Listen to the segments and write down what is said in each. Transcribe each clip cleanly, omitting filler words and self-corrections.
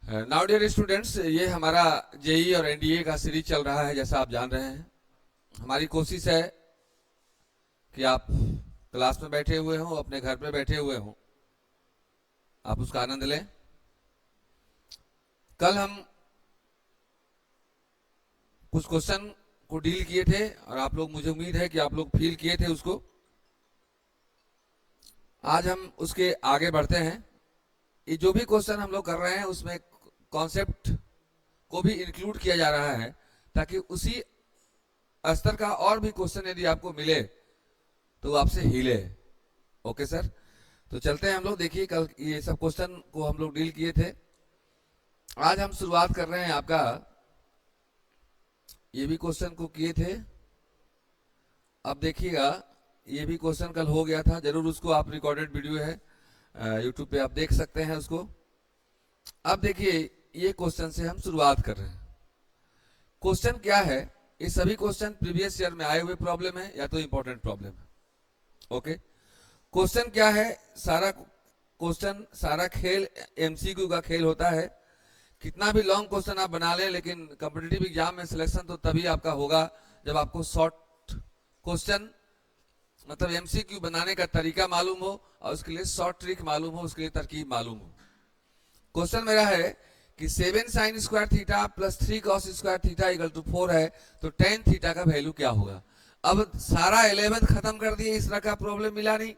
Now dear students, ये हमारा JEE और एनडीए का सीरीज चल रहा है। जैसा आप जान रहे हैं, हमारी कोशिश है कि आप क्लास में बैठे हुए हों, अपने घर पे बैठे हुए हों, आप उसका आनंद लें। कल हम कुछ क्वेश्चन को डील किए थे और आप लोग, मुझे उम्मीद है कि आप लोग फील किए थे उसको। आज हम उसके आगे बढ़ते हैं। ये जो भी क्वेश्चन हम लोग कर रहे हैं उसमें कॉन्सेप्ट को भी इंक्लूड किया जा रहा है, ताकि उसी स्तर का और भी क्वेश्चन यदि आपको मिले तो आपसे हिले। ओके सर, तो चलते हैं हम लोग। देखिए, कल ये सब क्वेश्चन को हम लोग डील किए थे। आज हम शुरुआत कर रहे हैं आपका, ये भी क्वेश्चन को किए थे। अब देखिएगा, ये भी क्वेश्चन कल हो गया था, जरूर उसको आप, रिकॉर्डेड वीडियो है यूट्यूब पे, आप देख सकते हैं उसको। अब देखिए, ये क्वेश्चन से हम शुरुआत कर रहे हैं। क्वेश्चन क्या है? ये सभी क्वेश्चन प्रीवियस ईयर में आए हुए प्रॉब्लम है या तो इंपॉर्टेंट प्रॉब्लम है। ओके, क्वेश्चन क्या है? सारा क्वेश्चन, सारा खेल एमसीक्यू का खेल होता है। कितना भी लॉन्ग क्वेश्चन आप बना लें, लेकिन कॉम्पिटिटिव एग्जाम में सिलेक्शन तो तभी आपका होगा जब आपको शॉर्ट क्वेश्चन, मतलब एमसीक्यू बनाने का तरीका मालूम हो और उसके लिए शॉर्ट ट्रिक मालूम हो, उसके लिए तरकीब मालूम हो। क्वेश्चन मेरा है कि 7 sine square theta plus 3 cos square theta equal to 4 है, तो टेन थीटा का वैल्यू क्या होगा? अब सारा 11th खत्म कर दिए, इस तरह का प्रॉब्लम मिला नहीं।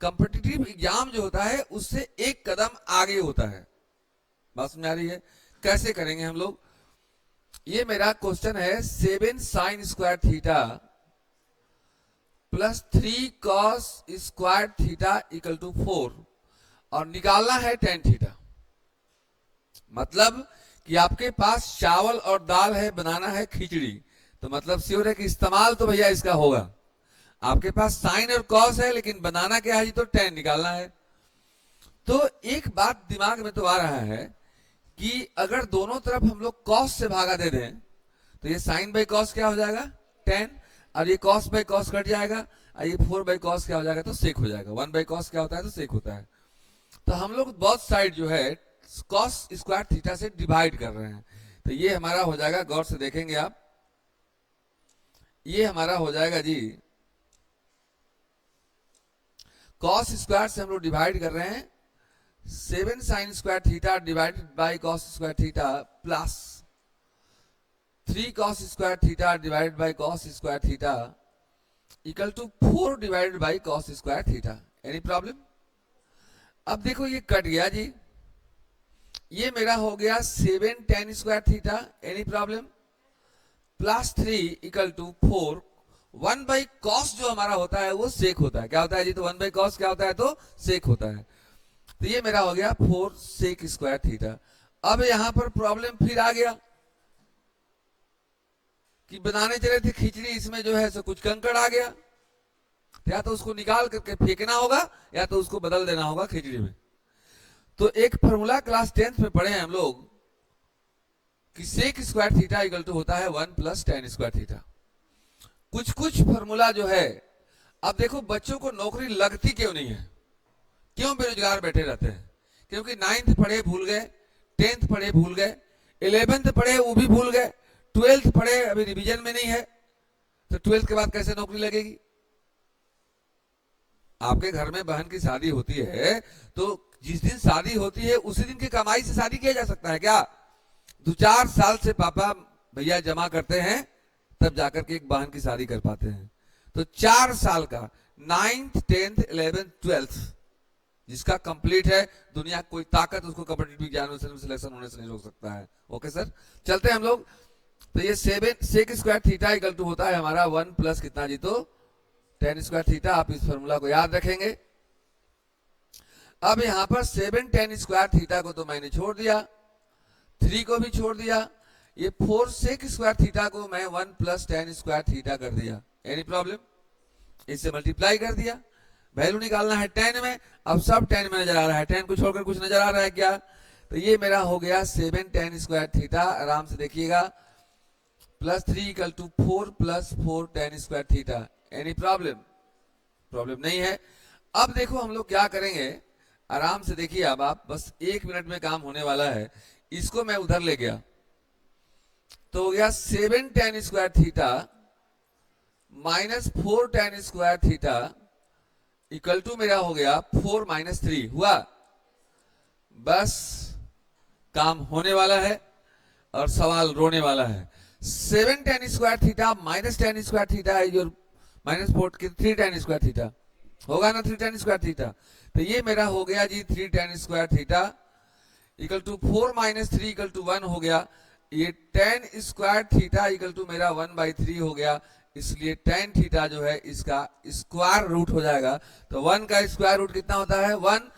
कॉम्पिटिटिव एग्जाम जो होता है उससे एक कदम आगे होता है। बात समझ आ रही है? कैसे करेंगे हम लोग? ये मेरा क्वेश्चन है, 7 sine square theta plus 3 cos square theta equal to 4 और निकालना है टेन थीटा। मतलब कि आपके पास चावल और दाल है, बनाना है खिचड़ी, तो मतलब श्योर है कि इस्तेमाल तो भैया इसका होगा। आपके पास साइन और कॉस है, लेकिन बनाना क्या है? तो टेन निकालना है। तो एक बात दिमाग में तो आ रहा है कि अगर दोनों तरफ हम लोग कॉस से भागा दे दें तो ये साइन बाई कॉस क्या हो जाएगा? टेन। और ये कॉस बाई कॉस कट जाएगा, और ये 4 बाई कॉस क्या हो जाएगा? तो सेक हो जाएगा। 1 बाई कॉस क्या होता है? तो सेक होता है। तो हम लोग बहुत साइड जो है कॉस स्क्वायर थीटा से डिवाइड कर रहे हैं। तो ये हमारा हो जाएगा, गौर से देखेंगे आप, ये हमारा हो जाएगा जी, कॉस स्क्वायर से हम लोग डिवाइड कर रहे हैं। 7 sine square theta divided by cos square theta plus 3 cos square theta divided by cos square theta equal to 4 divided by cos square theta. Any problem? अब देखो, ये कट गया जी, ये मेरा हो गया 7 tan square theta. Any problem? Plus 3 equal to 4। 1 by cos जो हमारा होता है वो सेक होता है। क्या होता है जी? तो 1 बाई कॉस क्या होता है? तो सेक होता है। तो ये मेरा हो गया 4 सेक स्क्वायर थीटा। अब यहां पर प्रॉब्लम फिर आ गया कि बनाने चले थे खिचड़ी, इसमें जो है सो कुछ कंकड़ आ गया, या तो उसको निकाल करके फेंकना होगा या तो उसको बदल देना होगा खिचड़ी में। तो एक फॉर्मूला क्लास 10th में पढ़े हैं हम लोग कि sec square theta equal to होता है 1 प्लस टेन स्क्वायर थीटा। कुछ कुछ फॉर्मूला जो है, अब देखो बच्चों को नौकरी लगती क्यों नहीं है? क्यों बेरोजगार बैठे रहते हैं? क्योंकि 9th पढ़े भूल गए, 10th पढ़े भूल गए, 11th पढ़े वो भी भूल गए, 12th पढ़े अभी रिवीजन में नहीं है। तो 12th के बाद कैसे नौकरी लगेगी? आपके घर में बहन की शादी होती है, तो जिस दिन शादी होती है उसी दिन की कमाई से शादी किया जा सकता है क्या? 2-4 साल से पापा भैया जमा करते हैं, तब जाकर के एक बहन की शादी कर पाते हैं। तो 4 साल का 9th 10th 11th 12th जिसका कंप्लीट है, दुनिया कोई ताकत उसको कॉम्पिटिटिव एग्जाम में सिलेक्शन होने से नहीं रोक सकता है। ओके सर, चलते हैं हम लोग। तो ये 7 sec square theta equal to होता है हमारा 1 प्लस कितना जी? तो टेन स्क्वायर थीटा। आप इस फॉर्मूला को याद रखेंगे। अब यहां पर 7 टेन स्क्वायर थीटा को तो मैंने छोड़ दिया, 3 को भी छोड़ दिया, ये 4 सेक स्क्वायर थीटा को मैं 1 प्लस टेन स्क्वायर थीटा कर दिया। Any problem? इससे मल्टीप्लाई कर दिया। वैल्यू निकालना है 10 में। अब सब 10 में नजर आ रहा है, 10 को छोड़कर कुछ नजर आ रहा है क्या? तो ये मेरा हो गया 7 टेन स्क्वायर थीटा। आराम से देखिएगा, plus 3 equal to 4 plus 4 tan square theta. Any problem? Problem नहीं है। अब देखो हम लोग क्या करेंगे, आराम से देखिए, अब आप बस 1 मिनट में काम होने वाला है। इसको मैं उधर ले गया तो हो गया 7 tan square theta minus 4 tan square theta equal to मेरा हो गया 4 - 3 हुआ। बस काम होने वाला है और सवाल रोने वाला है। 7 tan square theta minus tan square theta है जो माइनस 4 3 tan स्क्वायर थीटा होगा ना, 3 tan स्क्वायर थीटा। तो ये मेरा हो गया जी 3 tan square theta equal to 4 - 3 equal to 1 हो गया। ये tan square theta equal to मेरा 1/3 हो गया, इसलिए tan थीटा जो है इसका स्क्वायर रूट हो जाएगा। तो 1 का स्क्वायर रूट कितना होता है 1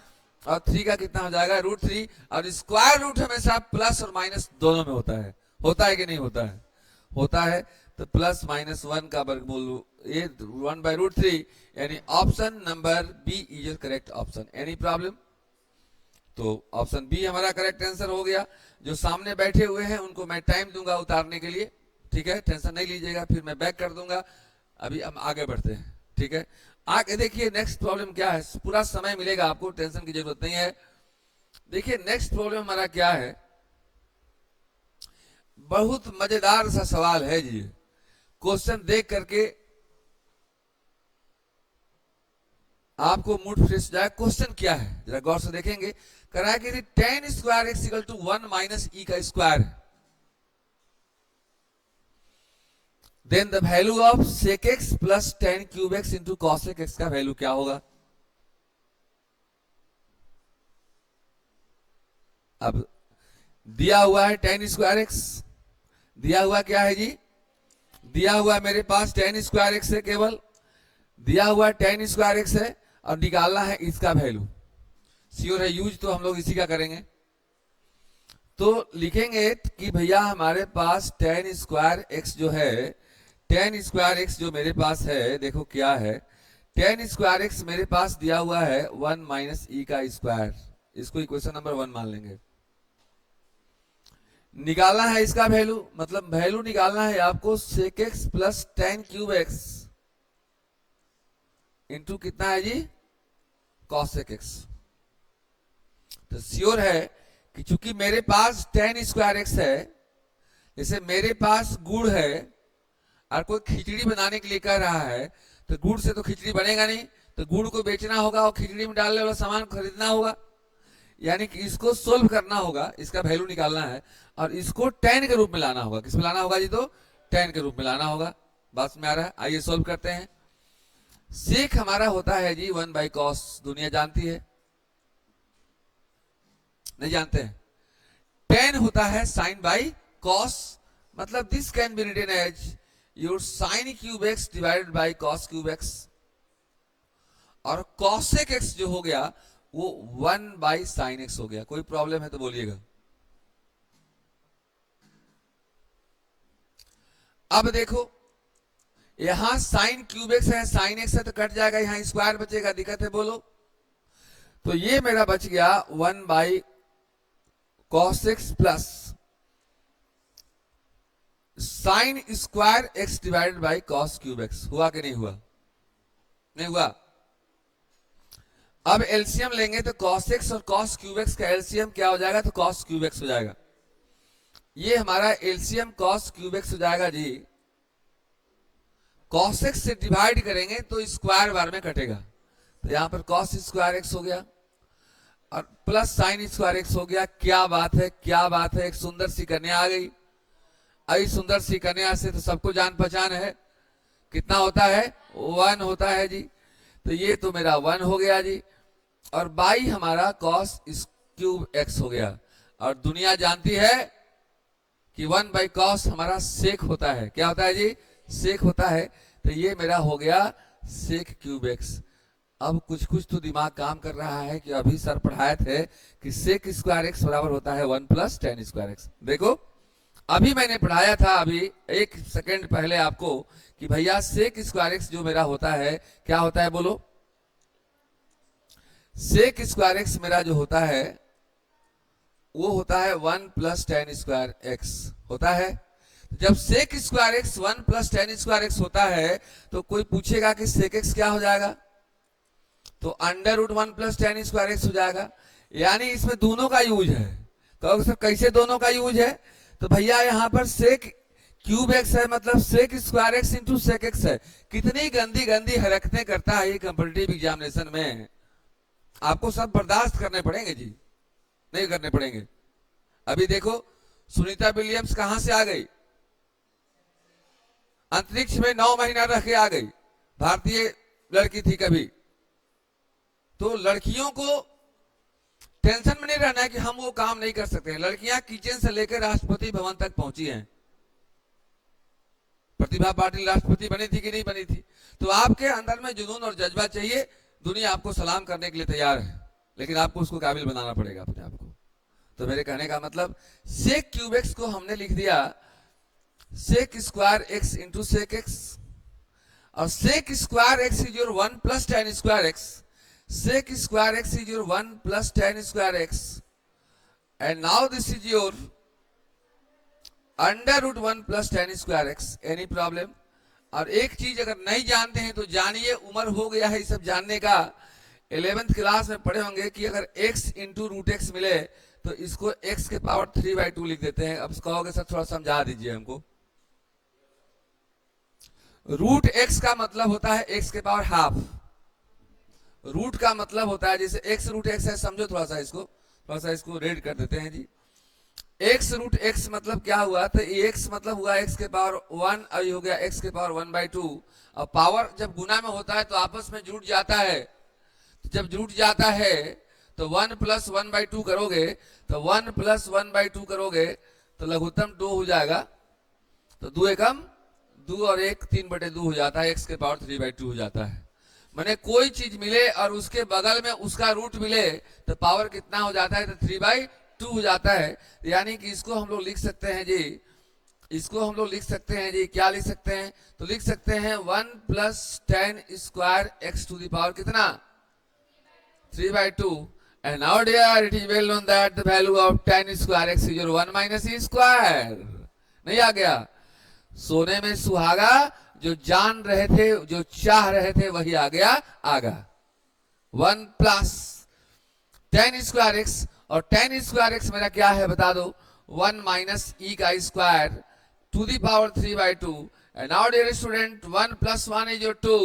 और 3 का कितना हो जाएगा √3। और स्क्वायर रूट हमेशा प्लस और माइनस दोनों में होता है कि नहीं होता है? होता है। तो प्लस माइनस 1 का वर्गमूल ये 1/√3, यानी option number B is correct option. Any problem? तो ऑप्शन बी हमारा करेक्ट आंसर हो गया। जो सामने बैठे हुए हैं उनको मैं टाइम दूंगा उतारने के लिए, ठीक है, टेंशन नहीं लीजिएगा, फिर मैं बैक कर दूंगा। अभी हम आगे बढ़ते हैं, ठीक है। आगे देखिए नेक्स्ट प्रॉब्लम क्या है, पूरा समय मिलेगा आपको, टेंशन की जरूरत नहीं है। देखिए नेक्स्ट प्रॉब्लम हमारा क्या है, बहुत मजेदार सा सवाल है जी। क्वेश्चन देख करके आपको मूड फ्रेश हो जाए। क्वेश्चन क्या है जरा गौर से देखेंगे। कह रहा है कि tan square x equal to 1 minus e का square, then the value of sec x plus tan cube x into cosec x का वैल्यू क्या होगा। अब दिया हुआ है tan स्क्वायर एक्स, दिया हुआ क्या है जी, दिया हुआ मेरे पास tan स्क्वायर एक्स है, केवल दिया हुआ tan स्क्वायर एक्स है और निकालना है इसका वैल्यू। श्योर है यूज तो हम लोग इसी का करेंगे। तो लिखेंगे कि भैया हमारे पास tan स्क्वायर एक्स जो है, tan स्क्वायर एक्स जो मेरे पास है, देखो क्या है, tan स्क्वायर एक्स मेरे पास दिया हुआ है 1 माइनस ई का स्क्वायर, इसको इक्वेशन नंबर 1 मान लेंगे। निकालना है इसका वैल्यू, मतलब वैल्यू निकालना है आपको sec x plus tan cube x into कितना है जी cosec x। तो श्योर है कि चूंकि मेरे पास tan स्क्वायर एक्स है, जैसे मेरे पास गुड़ है और कोई खिचड़ी बनाने के लिए कह रहा है, तो गुड़ से तो खिचड़ी बनेगा नहीं, तो गुड़ को बेचना होगा और खिचड़ी में डालने वाला सामान खरीदना होगा, यानी कि इसको सोल्व करना होगा, इसका वैल्यू निकालना है और इसको tan के रूप में लाना होगा। किस में लाना होगा जी, तो tan के रूप में लाना होगा। बात में आ रहा है, आइए सोल्व करते हैं। सेक हमारा होता है जी 1/cos, दुनिया जानती है, नहीं जानते हैं। tan होता है sin/cos, मतलब this can be written as your sin cube x divided by cos cube x, और cosec x जो हो गया वो 1/sin x हो गया। कोई प्रॉब्लम है तो बोलिएगा। अब देखो यहां sin क्यूब एक्स है, sin x है तो कट जाएगा, यहां स्क्वायर बचेगा, दिक्कत है बोलो। तो ये मेरा बच गया 1/cos x plus sin square x divided by cos cube x. हुआ कि नहीं हुआ? नहीं हुआ। अब एलसीएम लेंगे तो cos x और cos क्यूब एक्स का एलसीएम क्या हो जाएगा, तो cos क्यूब एक्स हो जाएगा। ये हमारा एलसीएम cos क्यूब एक्स हो जाएगा जी। cos x से डिवाइड करेंगे तो स्क्वायर बार में कटेगा, तो यहां पर cos स्क्वायर एक्स हो गया और प्लस sin स्क्वायर एक्स हो गया। क्या बात है, क्या बात है, एक सुंदर सी कन्या आ गई। आई सुंदर सी कन्या से तो सबको जान पहचान है, कितना होता है 1 होता है जी। तो ये तो मेरा 1 हो गया जी, और बाई हमारा cos क्यूब एक्स हो गया। और दुनिया जानती है कि 1/cos हमारा सेक होता है। क्या होता है जी, सेक होता है। तो ये मेरा हो गया सेक क्यूब एक्स। अब कुछ कुछ तो दिमाग काम कर रहा है कि अभी सर पढ़ाए थे कि सेक स्क्वायर एक्स बराबर होता है 1 प्लस tan स्क्वायर एक्स। देखो अभी मैंने पढ़ाया था अभी 1 सेकेंड पहले आपको कि भैया सेक स्क्वायर एक्स जो मेरा होता है क्या होता है बोलो। सेक स्क्वायर एक्स मेरा जो होता है वो होता है 1 प्लस tan स्क्वायर एक्स होता है। जब sec square x 1 plus tan square x होता है तो कोई पूछेगा कि सेक एक्स क्या हो जाएगा, तो under root 1 plus tan square x हो जाएगा। यानी इसमें दोनों का यूज है। तो सर कैसे दोनों का यूज है? तो भैया यहाँ पर सेक क्यूब एक्स है, मतलब sec square x into sec x है। कितनी गंदी गंदी हरकतें करता है ये कॉम्पिटिटिव एग्जामिनेशन में, आपको सब बर्दाश्त करने पड़ेंगे जी, नहीं करने पड़ेंगे। अभी देखो सुनीता विलियम्स कहां से आ गई, अंतरिक्ष में 9 महीना रह के आ गई, भारतीय लड़की थी कभी। तो लड़कियों को टेंशन में नहीं रहना है कि हम वो काम नहीं कर सकते हैं। लड़कियां किचन से लेकर राष्ट्रपति भवन तक पहुंची हैं। प्रतिभा पाटिल राष्ट्रपति बनी थी कि नहीं बनी थी? तो आपके अंदर में जुनून और जज्बा चाहिए, दुनिया आपको सलाम करने के लिए तैयार है, लेकिन आपको उसको काबिल बनाना पड़ेगा अपने आप को। तो मेरे कहने का मतलब सेक क्यूब एक्स को हमने लिख दिया sec square x into sec x, और sec square x is your 1 plus tan square x, sec square x is your 1 plus tan square x, and now this is your under root 1 plus tan square x. Any problem? और एक चीज अगर नहीं जानते हैं तो जानिए, उम्र हो गया है ये सब जानने का। 11th क्लास में पढ़े होंगे कि अगर x इंटू रूट एक्स मिले तो इसको x के पावर 3/2 लिख देते हैं। अब कहोगे सर थोड़ा समझा दीजिए हमको। रूट x का मतलब होता है x के पावर हाफ। रूट का मतलब होता है जैसे x रूट x है, समझो थोड़ा सा इसको रेड कर देते हैं जी। x रूट x मतलब क्या हुआ? तो x मतलब हुआ x के पावर 1 और ये हो गया x के पावर 1/2। और पावर जब गुना में होता है तो आपस में जुड़ जाता है। तो जब जुड़ जाता है तो 1 प्लस 1/2 करोगे, तो 1 प्लस 1/2 करोगे तो लघुत्तम 2 हो जाएगा। तो 2 एकम 2 और 1 3/2 हो जाता है, x के पावर 3/2 हो जाता है। मैंने कोई चीज मिले और उसके बगल में उसका रूट मिले तो पावर कितना हो जाता है? तो 3/2 हो जाता है। यानी कि इसको हम लोग लिख सकते हैं जी, इसको हम लोग लिख सकते हैं जी, क्या लिख सकते हैं? तो लिख सकते हैं 1 plus tan square x to the power कितना? 3/2। And now dear it is well known that the value of tan square x is 1 minus e square. नहीं आ गया? सोने में सुहागा, जो जान रहे थे, जो चाह रहे थे, वही आ गया आगा। 1 प्लस टेन स्क्वायर एक्स, और टेन स्क्वायर एक्स मेरा क्या है बता दो? 1 माइनस ई का square to the power 3/2। And now dear student 1 plus 1 is your 2,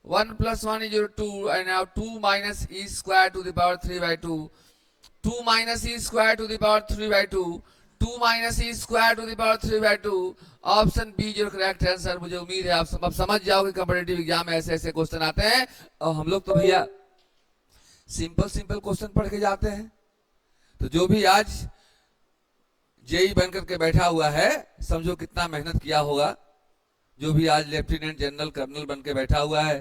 1 plus 1 is your 2, and now 2 minus e square to the power 3/2, 2 minus e square to the power 3/2, 2 minus e square to the power 3/2। Option B जो correct answer. मुझे उम्मीद है आप सब अब समझ जाओगे competitive exam में ऐसे ऐसे क्वेश्चन आते हैं, और हम लोग तो भैया सिंपल क्वेश्चन पढ़ के जाते हैं। तो जो भी आज जेई बन करके बैठा हुआ है, समझो कितना मेहनत किया होगा। जो भी आज लेफ्टिनेंट जनरल कर्नल बन के बैठा हुआ है,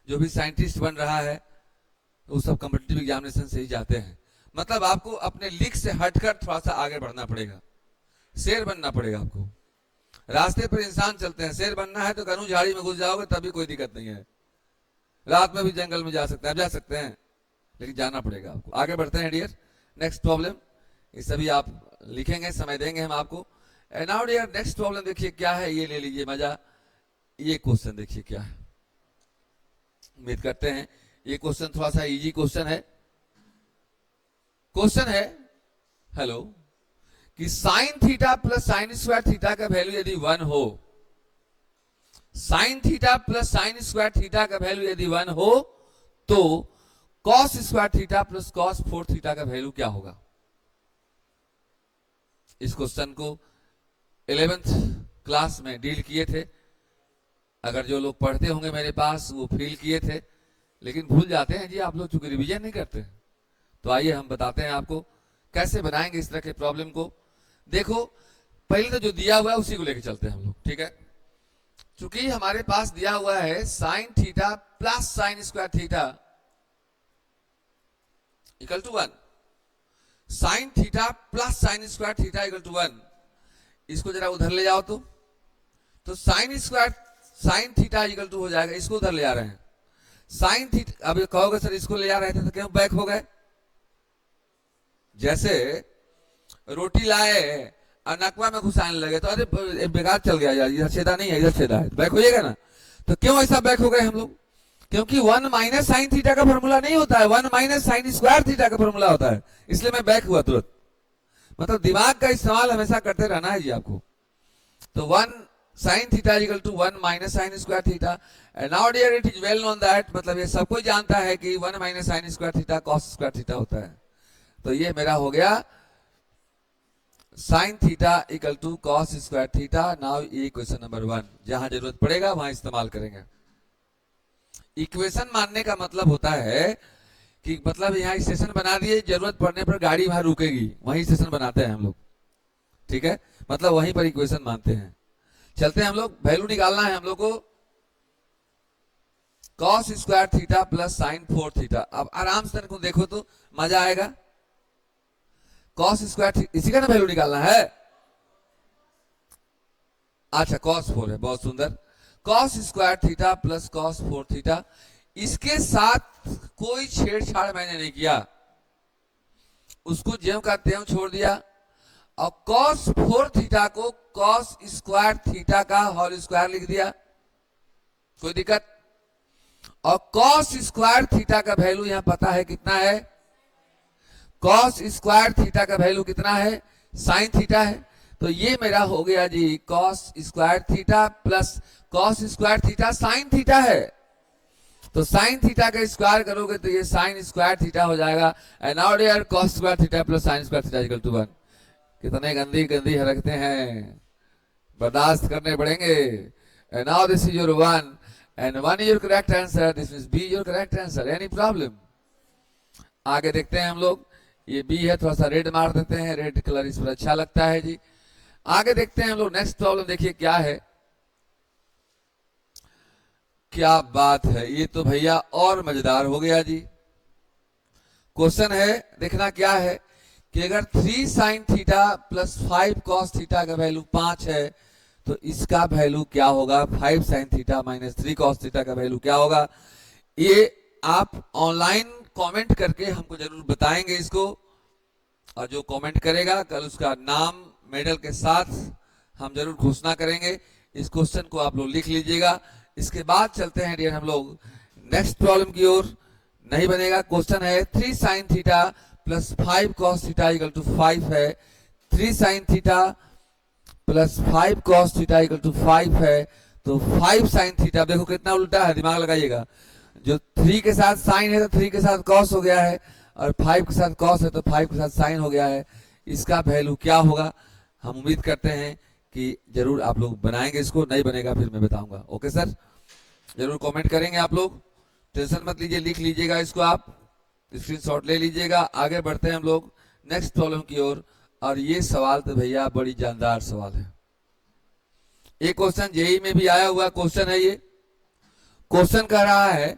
जो भी साइंटिस्ट बन रहा है, वो सब कॉम्पिटिटिव एग्जामिनेशन से ही जाते हैं। मतलब आपको अपने लीक से हटकर थोड़ा सा आगे बढ़ना पड़ेगा, शेर बनना पड़ेगा आपको। रास्ते पर इंसान चलते हैं, शेर बनना है तो कानून झाड़ी में घुस जाओगे तभी कोई दिक्कत नहीं है। रात में भी जंगल में जा सकते हैं, जा सकते हैं, लेकिन जाना पड़ेगा आपको। आगे बढ़ते हैं डियर। नेक्स्ट प्रॉब्लम, ये सभी आप लिखेंगे, समय देंगे हम आपको। And now dear next problem देखिए क्या है, ये ले लीजिए मजा। ये क्वेश्चन देखिए क्या है, उम्मीद करते हैं ये क्वेश्चन थोड़ा सा इजी क्वेश्चन है। क्वेश्चन है हेलो कि sign theta plus sine square theta का वैल्यू यदि 1 हो, sign theta plus sine square theta का वैल्यू यदि 1 हो तो cos square theta plus cos 4 theta का वैल्यू क्या होगा? इस क्वेश्चन को 11th क्लास में डील किए थे। अगर जो लोग पढ़ते होंगे मेरे पास वो फील किए थे, लेकिन भूल जाते हैं जी आप लोग, चूंकि रिवीजन नहीं करते। तो आइए हम बताते हैं आपको कैसे बनाएंगे इस तरह के प्रॉब्लम को। देखो पहले तो जो दिया हुआ है उसी को लेकर चलते हैं हम लोग, ठीक है। चूंकि हमारे पास दिया हुआ है sine theta plus sine square theta equal to 1, sine theta plus sine square theta equal to 1। इसको जरा उधर ले जाओ तो sine square sine theta equal to हो जाएगा, इसको उधर ले आ रहे हैं साइन थीटा। अब कहोगे सर इसको ले जा रहे थे तो क्यों बैक हो गए? जैसे रोटी लाए और नकवा में घुसाने लगे तो अरे बेकार चल गया यार, इधर छेदा नहीं है, इधर छेदा है, बैक हो जाएगा ना। तो क्यों ऐसा बैक हो गए हम लोग? क्योंकि 1 माइनस साइन थीटा का फॉर्मूला नहीं होता है, 1 माइनस साइन स्क्वायर थीटा का फॉर्मूला होता है, इसलिए मैं बैक हुआ तुरंत। मतलब दिमाग का इस्तेमाल हमेशा करते रहना है जी आपको। तो 1 sine theta equal to 1 minus sine square theta, and now dear it is well known that, मतलब ये सब कोई जानता है कि 1 minus sine square theta cos square theta होता है। तो ये मेरा हो गया sine theta equal to cos square theta. Now ये क्वेश्चन नंबर 1, जहां जरूरत पड़ेगा वहां इस्तेमाल करेंगे। इक्वेशन मानने का मतलब होता है कि मतलब यहाँ स्टेशन बना दिए, जरूरत पड़ने पर गाड़ी वहां रुकेगी, वहीं स्टेशन बनाते हैं हम लोग, ठीक है, मतलब वहीं पर इक्वेशन मानते हैं। चलते हैं हम लोग, वैल्यू निकालना है हम लोग को cos square theta plus sign 4 theta. अब आराम से को देखो तो मजा आएगा। कॉस स्क्वायर इसी का ना वैल्यू निकालना है। अच्छा कॉस 4 है, बहुत सुंदर। Cos square theta plus cos 4 theta, इसके साथ कोई छेड़छाड़ मैंने नहीं किया, उसको ज्यों का त्यों छोड़ दिया, और कॉस 4 थीटा को कॉस स्क्वायर थीटा का होल स्क्वायर लिख दिया, कोई दिक्कत। और कॉस स्क्वायर थीटा का वैल्यू यहां पता है कितना है, कॉस स्क्वायर थीटा का वैल्यू कितना है, साइन थीटा है। तो ये मेरा हो गया जी cos square theta plus cos square theta sine theta है। तो साइन थीटा का स्क्वायर करोगे तो ये साइन स्क्वायर थीटा हो जाएगा। And now dear cos square theta plus sine square theta equal to 1। कितने गंदी गंदी हरकतें हैं, बर्दाश्त करने पड़ेंगे। And now this is your 1 and 1 is your correct answer, this is be your correct answer. Any problem? आगे देखते हैं हम लोग, ये बी है, थोड़ा सा रेड मार देते हैं, रेड कलर इस पर अच्छा लगता है जी। आगे देखते हैं हम लोग, नेक्स्ट प्रॉब्लम देखिए क्या है। क्या बात है, ये तो भैया और मजेदार हो गया जी। क्वेश्चन है, देखना क्या है कि अगर 3 sine theta plus 5 cos theta का वैल्यू 5 है तो इसका वैल्यू क्या होगा, 5 sine theta minus 3 cos theta का वैल्यू क्या होगा। ये आप ऑनलाइन कमेंट करके हमको जरूर बताएंगे इसको, और जो कमेंट करेगा कल उसका नाम मेडल के साथ हम जरूर घोषणा करेंगे। इस क्वेश्चन को आप लोग लिख लीजिएगा। इसके बाद चलते हैं डियर हम लोग नेक्स्ट प्रॉब्लम की ओर। नहीं बनेगा, क्वेश्चन है 3 sine theta plus 5 cos theta equal to 5 है। 3 sine theta plus 5 cos theta equal to 5 है, तो 5 साइन थीटा, देखो कितना उल्टा है, दिमाग लगाइएगा। जो 3 के साथ साइन है तो 3 के साथ कॉस हो गया है, और 5 के साथ कॉस है तो 5 के साथ साइन हो गया है। इसका वैल्यू क्या होगा, हम उम्मीद करते हैं कि जरूर आप लोग बनाएंगे इसको। नहीं बनेगा फिर मैं बताऊंगा। ओके सर, जरूर कमेंट करेंगे आप लोग, टेंशन मत लीजिए, लिख लीजिएगा इसको, आप स्क्रीनशॉट ले लीजिएगा। आगे बढ़ते हैं हम लोग नेक्स्ट प्रॉब्लम की ओर। और ये सवाल तो भैया बड़ी जानदार सवाल है। एक क्वेश्चन जेई में भी आया हुआ क्वेश्चन है। ये क्वेश्चन कह रहा है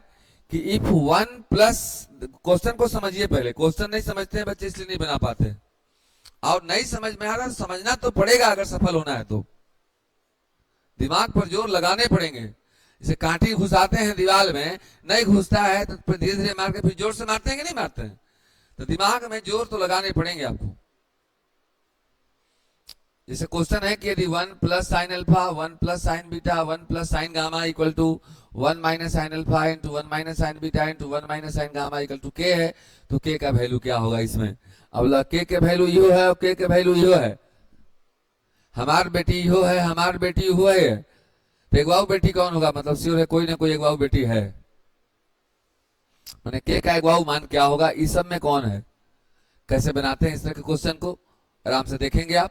कि इफ 1 प्लस, क्वेश्चन को समझिए पहले, क्वेश्चन नहीं समझते हैं बच्चे इसलिए नहीं बना पाते, और नहीं समझ में आ रहा समझना तो पड़ेगा, अगर सफल होना है तो दिमाग पर जोर लगाने पड़ेंगे। जैसे कांटी घुसाते हैं दीवार में, नहीं घुसता है तो धीरे धीरे मार के फिर जोर से मारते हैं कि नहीं मारते हैं, तो दिमाग में जोर तो लगाने पड़ेंगे आपको। जैसे क्वेश्चन है कि यदि 1 plus sine alpha 1 plus sine beta 1 plus sine gamma equal to 1 minus sine alpha into 1 minus sine beta into 1 minus sine gamma equal to k है, तो के का वैल्यू क्या होगा इसमें। अब के वैल्यू यो है और के वैल्यू यो है। हमार बेटी यो है, हमार बेटी यो है, तो एक बेटी कौन होगा, मतलब श्योर है कोई ना कोई एक बेटी है। मैंने के का एक मान क्या होगा, इस सब में कौन है। कैसे बनाते हैं इस तरह के क्वेश्चन को, आराम से देखेंगे आप।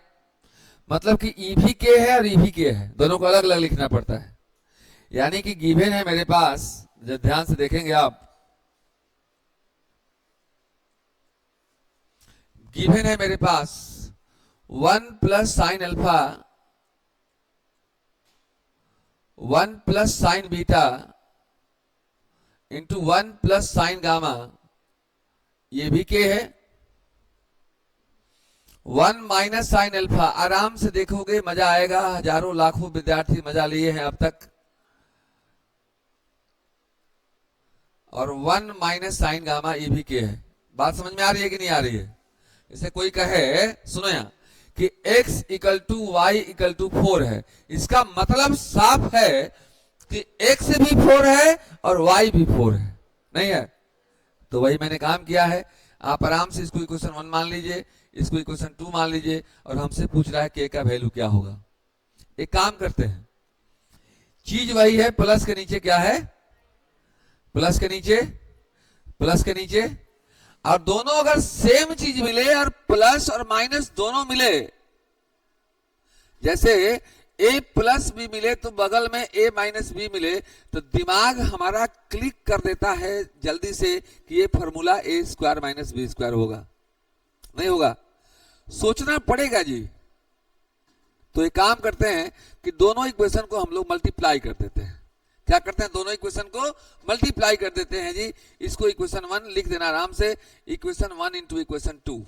मतलब कि ई भी के है और ई भी के है, दोनों को अलग अलग लिखना पड़ता है। यानी कि गिवन है मेरे पास, जब ध्यान से देखेंगे आप, गिवन है मेरे पास 1 plus sine alpha 1 plus sine beta into 1 plus sine gamma, ये भी के है। 1 माइनस साइन अल्फा, आराम से देखोगे मजा आएगा, हजारों लाखों विद्यार्थी मजा लिए हैं अब तक। और 1 माइनस साइन गामा ये भी के है। बात समझ में आ रही है कि नहीं आ रही है। जैसे कोई कहे, सुनो यहां कि x equal to y equal to 4 है, इसका मतलब साफ है कि x भी 4 है और y भी 4 है, नहीं है? तो वही मैंने काम किया है। आप आराम से इसको इक्वेशन 1 मान लीजिए, इसको इक्वेशन 2 मान लीजिए, और हमसे पूछ रहा है k का वैल्यू क्या होगा। एक काम करते हैं, चीज वही है, प्लस के नीचे क्या है, प्लस के नीचे, प्लस के नीचे, और दोनों अगर सेम चीज मिले और प्लस और माइनस दोनों मिले, जैसे a प्लस बी मिले तो बगल में a माइनस बी मिले, तो दिमाग हमारा क्लिक कर देता है जल्दी से कि ये formula a square minus b square होगा। नहीं होगा, सोचना पड़ेगा जी। तो एक काम करते हैं कि दोनों इक्वेशन को हम लोग मल्टीप्लाई कर देते हैं। क्या करते हैं, दोनों इक्वेशन को मल्टीप्लाई कर देते हैं जी। इसको इक्वेशन 1 लिख देना आराम से, equation 1 into equation 2।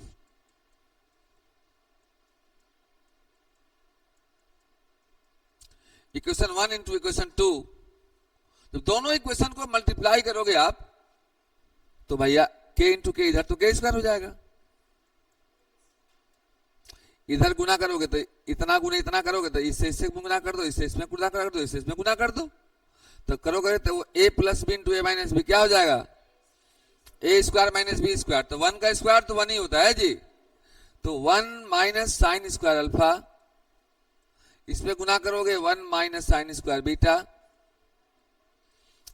Equation 1 into equation 2, जब दोनों इक्वेशन को मल्टीप्लाई करोगे आप तो भैया k इंटू के, इधर तो k स्क्वायर हो जाएगा, इधर गुना करोगे तो इतना गुना इतना करोगे तो इससे इससे गुना कर दो, इससे इसमें गुना कर दो, इससे इसमें गुना कर दो, तो करोगे तो a plus b into a minus b क्या हो जाएगा, a square minus b square. तो 1 का स्क्वायर तो 1 ही होता है जी। तो 1 माइनस साइन स्क्वायर अल्फा, इसमें गुना करोगे 1 माइनस साइन स्क्वायर बीटा,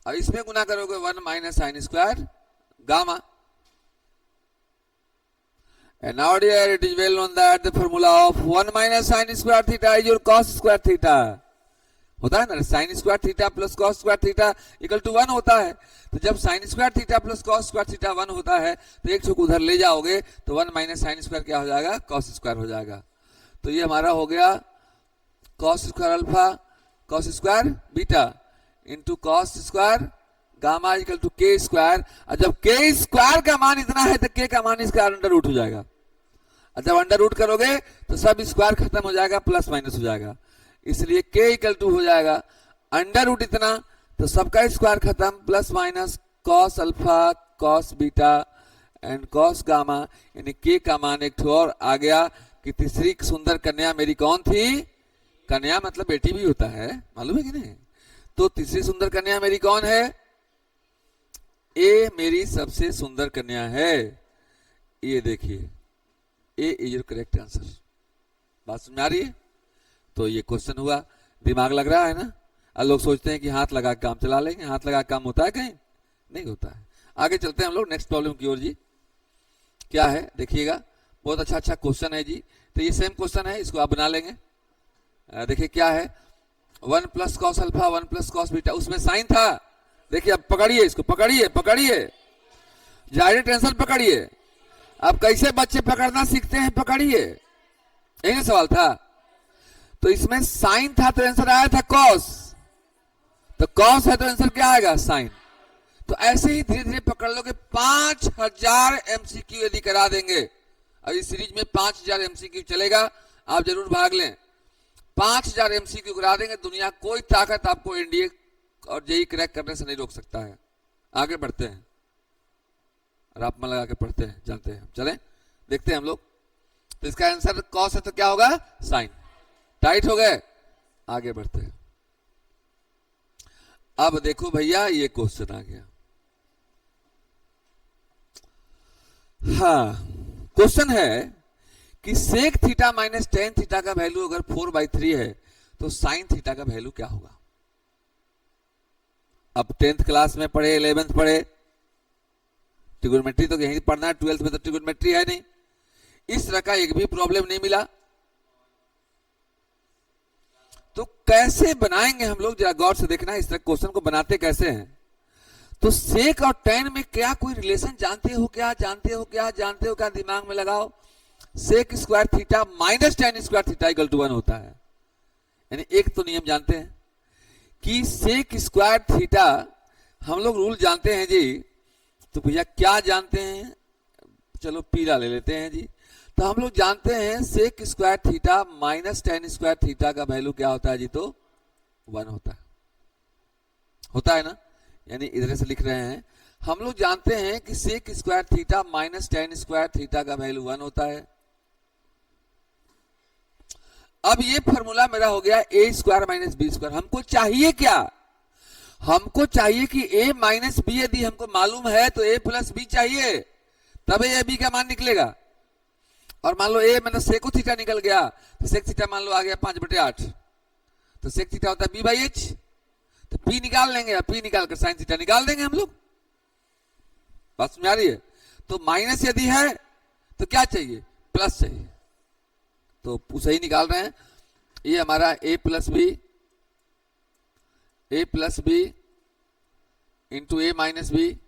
और इसमें गुना करोगे 1 minus sine square gamma. And now dear, it is well known that the formula of 1 minus sin square theta is your cos square theta. होता है ना, sin square theta plus cos square theta equal to 1 होता है। तो जब sin square theta plus cos square theta 1 होता है तो एक छुक उधर ले जाओगे तो 1 minus sin square क्या हो जाएगा, cos square हो जाएगा। तो ये हमारा हो गया cos square alpha cos square beta into cos square gamma equal to k square. और जब k स्क्वायर का मान इतना है तो k का मान इसका अंडर रूट हो जाएगा, और जब अंडर रूट करोगे तो सब स्क्वायर खत्म हो जाएगा, प्लस माइनस हो जाएगा, इसलिए k इक्वल टू हो जाएगा अंडर रूट इतना, तो सबका स्क्वायर खत्म, plus minus cos alpha cos beta and cos gamma, यानी k का मान एक और आ गया कि तीसरी सुंदर कन्या मेरी कौन थी, कन्या मतलब बेटी भी होता है, मालूम है कि नहीं। तो तीसरी सुंदर कन्या मेरी कौन है, ए मेरी सबसे सुंदर कन्या है। ये देखिए ए इज योर करेक्ट आंसर। बात समझ आ रही है। तो ये क्वेश्चन हुआ, दिमाग लग रहा है ना। अब लोग सोचते हैं कि हाथ लगा काम चला लेंगे, हाथ लगा काम होता है कहीं, नहीं होता है। आगे चलते हैं हम लोग नेक्स्ट प्रॉब्लम की ओर जी। क्या है देखिएगा, बहुत अच्छा अच्छा क्वेश्चन है जी। तो ये सेम क्वेश्चन है, इसको आप बना लेंगे। देखिए क्या है, 1 plus cos alpha 1 plus cos beta, उसमें साइन था। देखिए अब पकड़िए इसको, पकड़िए पकड़िए, जाहिर टेंशन पकड़िए। अब कैसे बच्चे पकड़ना सीखते हैं, पकड़िए, यही सवाल था। तो इसमें साइन था तो आंसर आया था कॉस, तो कॉस है तो आंसर क्या आएगा, साइन। तो ऐसे ही धीरे धीरे पकड़ लोगे, 5000 एमसीक्यू यदि करा देंगे। अब इस सीरीज में 5000 एमसीक्यू चलेगा, आप जरूर भाग लें। 5000 एमसीक्यू करा देंगे, दुनिया कोई ताकत आपको एनडीए और जेई क्रैक करने से नहीं रोक सकता है। आगे बढ़ते हैं, और आप मन लगा के पढ़ते हैं, जानते हैं। चलें देखते हैं हम लोग। तो इसका आंसर कॉस है तो क्या होगा, साइन। टाइट हो गए, आगे बढ़ते हैं। अब देखो भैया ये क्वेश्चन आ गया। हाँ, क्वेश्चन है कि sec theta minus tan theta का वैल्यू अगर 4/3 है तो साइन थीटा का वैल्यू क्या होगा। अब 10th क्लास में पढ़े, 11th पढ़े, ट्रिगोनोमेट्री तो यहीं पढ़ना है, 12th में तो ट्रिगोनोमेट्री है नहीं। इस तरह का एक भी प्रॉब्लम नहीं मिला, तो कैसे बनाएंगे हम लोग, जरा गौर से देखना इस तरह क्वेश्चन को बनाते कैसे हैं। तो सेक और टेन में क्या कोई रिलेशन जानते हो क्या, जानते हो क्या, जानते हो क्या, दिमाग में लगाओ। Sec square theta minus tan square theta equal to 1 होता है। यानी एक तो नियम जानते हैं कि सेक स्क्वायर थीटा, हम लोग रूल जानते हैं जी। तो भैया क्या जानते हैं, चलो पीला ले लेते हैं जी। तो हम लोग जानते हैं sec square theta minus tan square theta का वैल्यू क्या होता है जी, तो 1 होता है ना। यानी इधर से लिख रहे हैं, हम लोग जानते हैं कि sec square theta minus tan square theta का वैल्यू 1 होता है। अब ये फॉर्मूला मेरा हो गया a square minus b square. हमको चाहिए क्या, हमको चाहिए कि a माइनस बी यदि हमको मालूम है तो a प्लस बी चाहिए, तब a बी का मान निकलेगा। और मान लो a माइनस सेको थीटा निकल गया तो सेक थीटा मान लो आ गया 5/8, तो सेक थीटा होता है b बाई एच, तो p निकाल लेंगे, p निकाल कर साइन थीटा निकाल देंगे हम लोग। बात समझ आ रही है? तो माइनस यदि है तो क्या चाहिए, प्लस चाहिए, तो सही निकाल रहे हैं। ये हमारा a plus b into a minus b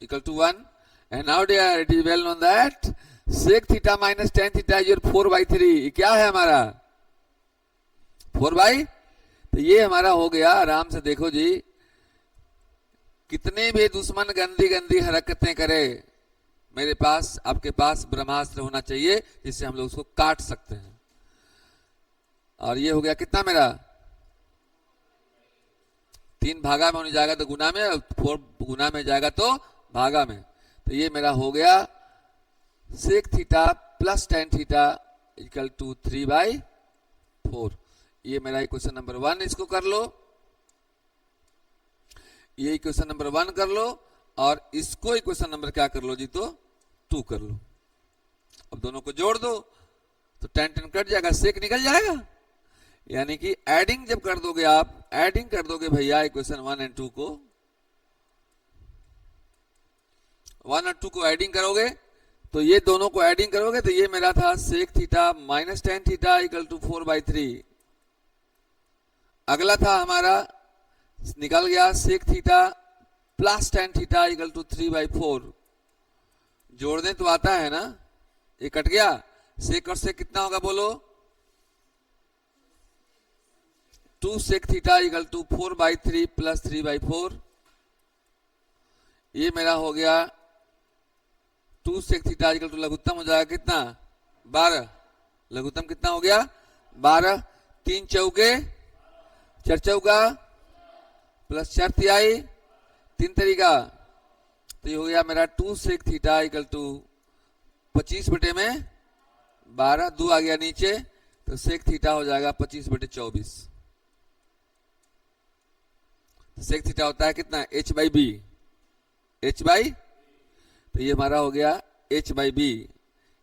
equal to 1, and now dear it is well known that sec theta minus tan theta is your 4/3। क्या है हमारा 4/, तो ये हमारा हो गया। आराम से देखो जी, कितने भी दुश्मन गंदी गंदी हरकतें करे, मेरे पास आपके पास ब्रह्मास्त्र होना चाहिए जिससे हम लोग उसको काट सकते हैं। और ये हो गया कितना मेरा 3 भागा में होने जाएगा तो गुना में, और 4 गुना में जाएगा तो भागा में, तो ये मेरा हो गया sec theta plus tan theta equal to 3/4। ये मेरा इक्वेशन नंबर 1 इसको कर लो, ये इक्वेशन नंबर 1 कर लो, और इसको इक्वेशन नंबर क्या कर लो जी, तो 2 कर लो। अब दोनों को जोड़ दो तो टेन टेन कट जाएगा, सेक निकल जाएगा। यानी कि एडिंग जब कर दोगे आप, एडिंग कर दोगे भैया इक्वेशन 1 और 2 को, 1 और 2 को एडिंग करोगे तो ये दोनों को एडिंग करोगे तो ये मेरा था sec theta minus tan theta equal to 4/3। अगला था हमारा निकल गया sec theta plus tan theta equal to 3/4। जोड़ दें तो आता है ना, ये कट गया, सेक और सेक कितना होगा बोलो, 2 sec theta equal to 4/3 plus 3/4। ये मेरा हो गया 2 सेक थीटा इक्वल टू लघुत्तम हो जाएगा कितना 12, लघुत्तम कितना हो गया 12, 3 चौके 4 चौका प्लस 4 तिहाई 3 तरीका, तो ये हो गया मेरा 2 सेक थीटा इक्वल टू 25/12, 2 आ गया नीचे तो सेक थीटा हो जाएगा 25/24। सेक थीटा होता है कितना h/b, h/, तो ये हमारा हो गया h/b।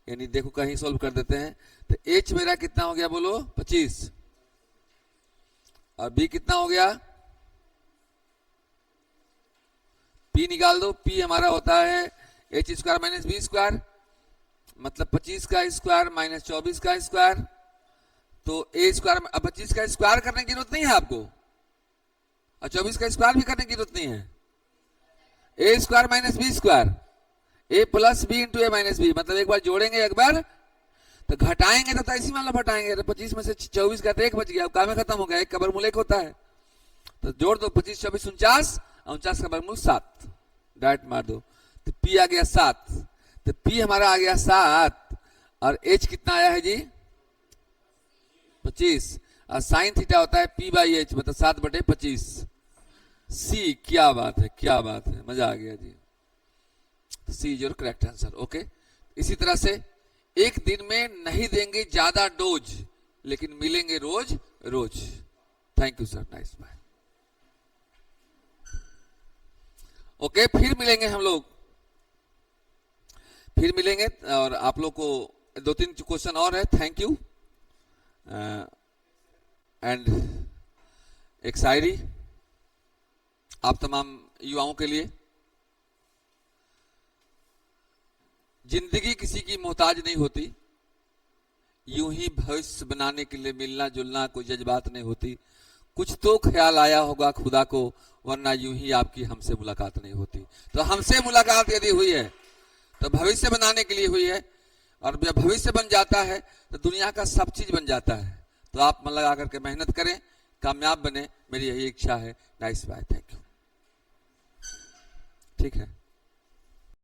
यानी देखो कहीं सोल्व कर देते हैं तो h मेरा कितना हो गया बोलो 25, और b कितना हो गया, p निकाल दो, p हमारा होता है h² माइनस b², मतलब 25 का स्क्वायर माइनस 24 का स्क्वायर, तो a², अब 25 का स्क्वायर करने की जरूरत नहीं है आपको, और 24 का स्क्वायर भी करने की जरूरत नहीं है। a² minus b², a plus b into a minus b, मतलब एक बार जोड़ेंगे एक बार तो घटाएंगे तो इसी मान लो घटाएंगे, तो 25 में से 24 का तो 1 बच गया, अब काम खत्म हो गया, 1 का वर्गमूल 1 होता है, तो जोड़ दो 25 24 49, 49 का वर्गमूल 7, डायरेक्ट मार दो, तो p आ गया 7, तो p हमारा आ गया 7, और h कितना आया है जी 25, और साइन थीटा होता है p/h, मतलब 7/25। सी, क्या बात है, क्या बात है, मजा आ गया जी, C is your correct answer. Okay, इसी तरह से एक दिन में नहीं देंगे ज्यादा डोज, लेकिन मिलेंगे रोज रोज। Thank you sir, nice, bye. Okay, फिर मिलेंगे हम लोग, फिर मिलेंगे, और आप लोग को 2-3 क्वेश्चन और है। Thank you. एंड एक शायरी आप तमाम युवाओं के लिए, जिंदगी किसी की मोहताज नहीं होती, यूं ही भविष्य बनाने के लिए मिलना जुलना कोई जज्बात नहीं होती, कुछ तो ख्याल आया होगा खुदा को, वरना यूं ही आपकी हमसे मुलाकात नहीं होती। तो हमसे मुलाकात यदि हुई है तो भविष्य बनाने के लिए हुई है, और जब भविष्य बन जाता है तो दुनिया का सब चीज बन जाता है। तो आप मन लगा करके मेहनत करें, कामयाब बने, मेरी यही इच्छा है। Nice, bye, thank you. ठीक है।